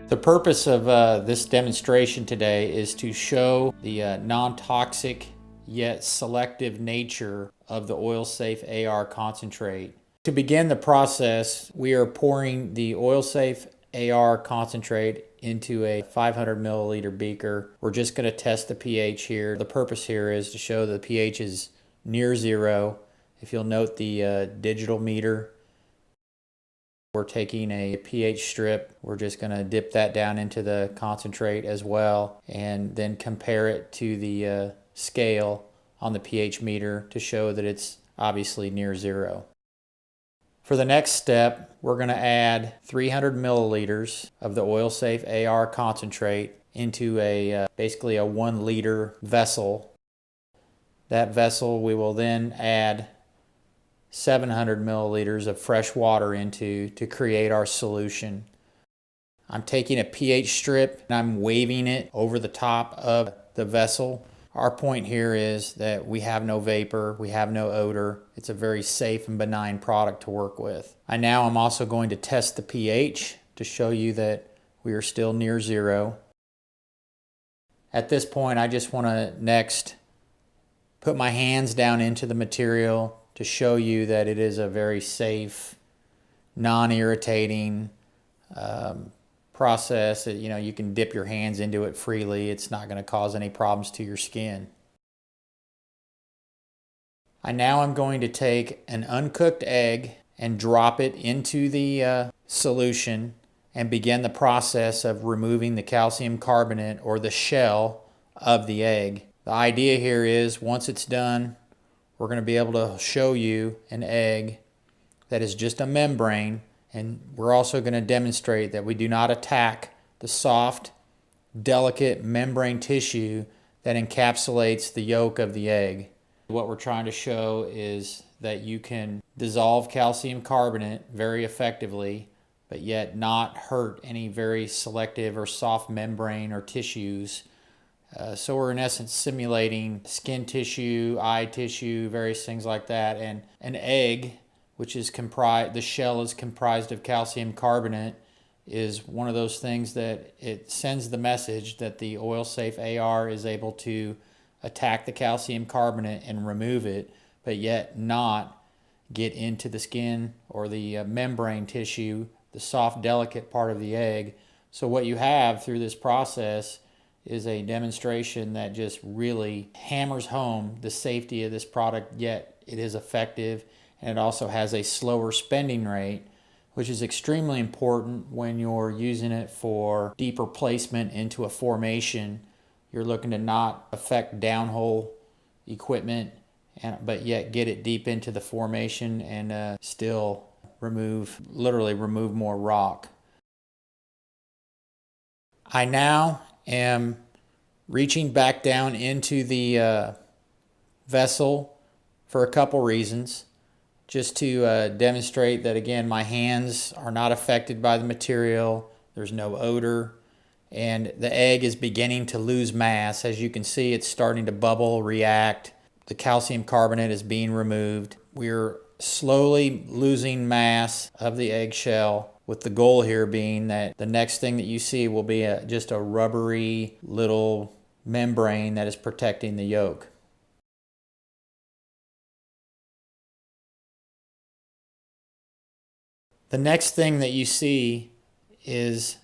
The purpose of this demonstration today is to show the non-toxic yet selective nature of the oil-safe AR concentrate. To begin the process, we are pouring the oil-safe AR concentrate into a 500 milliliter beaker. We're just going to test the pH here. The purpose here is to show that the pH is near zero. If you'll note the digital meter, we're taking a pH strip. We're just going to dip that down into the concentrate as well and then compare it to the scale on the pH meter to show that it's obviously near zero. For the next step, we're going to add 300 milliliters of the oil-safe AR concentrate into basically a 1 liter vessel. That vessel we will then add 700 milliliters of fresh water into to create our solution. I'm taking a pH strip and I'm waving it over the top of the vessel. Our point here is that we have no vapor, we have no odor. It's a very safe and benign product to work with. I'm also going to test the pH to show you that we are still near zero. At this point, I just want to next put my hands down into the material to show you that it is a very safe, non-irritating process. You can dip your hands into it freely. It's not going to cause any problems to your skin. Now I'm going to take an uncooked egg and drop it into the solution and begin the process of removing the calcium carbonate or the shell of the egg. The idea here is once it's done, we're going to be able to show you an egg that is just a membrane, and we're also going to demonstrate that we do not attack the soft, delicate membrane tissue that encapsulates the yolk of the egg. What we're trying to show is that you can dissolve calcium carbonate very effectively, but yet not hurt any very selective or soft membrane or tissues. So we're in essence simulating skin tissue, eye tissue, various things like that. And an egg, which is the shell is comprised of calcium carbonate, is one of those things that it sends the message that the oil-safe AR is able to attack the calcium carbonate and remove it, but yet not get into the skin or the membrane tissue, the soft, delicate part of the egg. So what you have through this process is a demonstration that just really hammers home the safety of this product, yet it is effective, and it also has a slower spending rate, which is extremely important when you're using it for deeper placement into a formation. You're looking to not affect downhole equipment, but yet get it deep into the formation and still literally remove more rock. I now am reaching back down into the vessel for a couple reasons. Just to demonstrate that, again, my hands are not affected by the material, there's no odor, and the egg is beginning to lose mass. As you can see, it's starting to bubble, react. The calcium carbonate is being removed. We're slowly losing mass of the eggshell, with the goal here being that the next thing that you see will be just a rubbery little membrane that is protecting the yolk. The next thing that you see is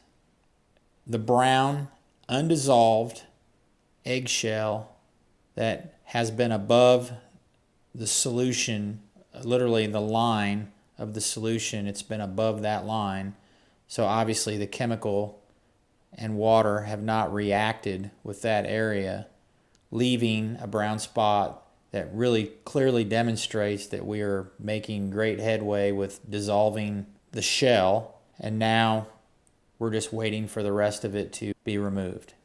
the brown, undissolved eggshell that has been above the solution, literally the line of the solution. It's been above that line. So obviously the chemical and water have not reacted with that area, leaving a brown spot that really clearly demonstrates that we are making great headway with dissolving the shell, and now we're just waiting for the rest of it to be removed.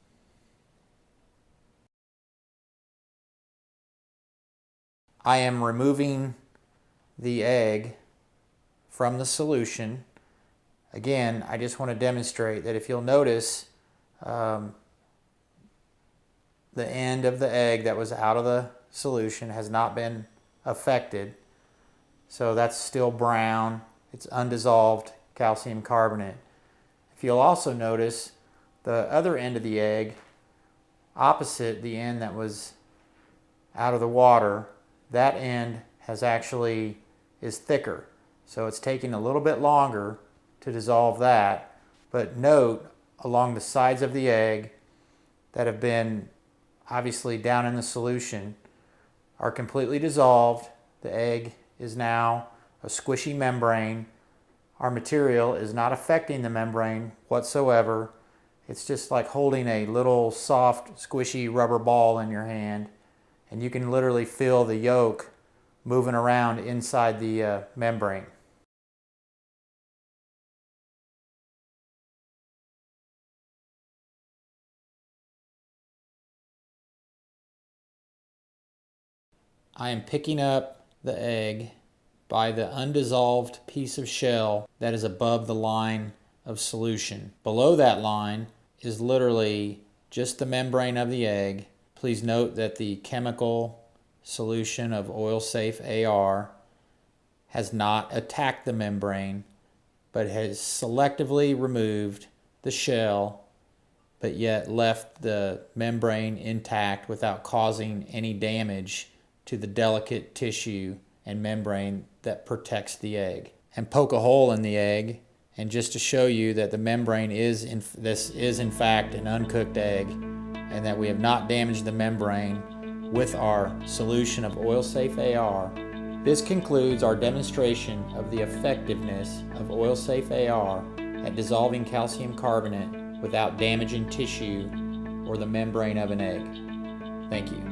I am removing the egg from the solution. Again, I just want to demonstrate that if you'll notice, the end of the egg that was out of the solution has not been affected. So that's still brown. It's undissolved calcium carbonate. If you'll also notice, the other end of the egg, opposite the end that was out of the water, that end is thicker. So it's taking a little bit longer to dissolve that. But note, along the sides of the egg that have been obviously down in the solution are completely dissolved. The egg is now a squishy membrane. Our material is not affecting the membrane whatsoever. It's just like holding a little soft, squishy rubber ball in your hand, and you can literally feel the yolk moving around inside the membrane. I am picking up the egg by the undissolved piece of shell that is above the line of solution. Below that line is literally just the membrane of the egg. Please note that the chemical solution of oil-safe AR has not attacked the membrane, but has selectively removed the shell, but yet left the membrane intact without causing any damage to the delicate tissue and membrane that protects the egg. And poke a hole in the egg, and just to show you that the membrane is in fact an uncooked egg, and that we have not damaged the membrane with our solution of oil-safe AR. This concludes our demonstration of the effectiveness of oil-safe AR at dissolving calcium carbonate without damaging tissue or the membrane of an egg. Thank you.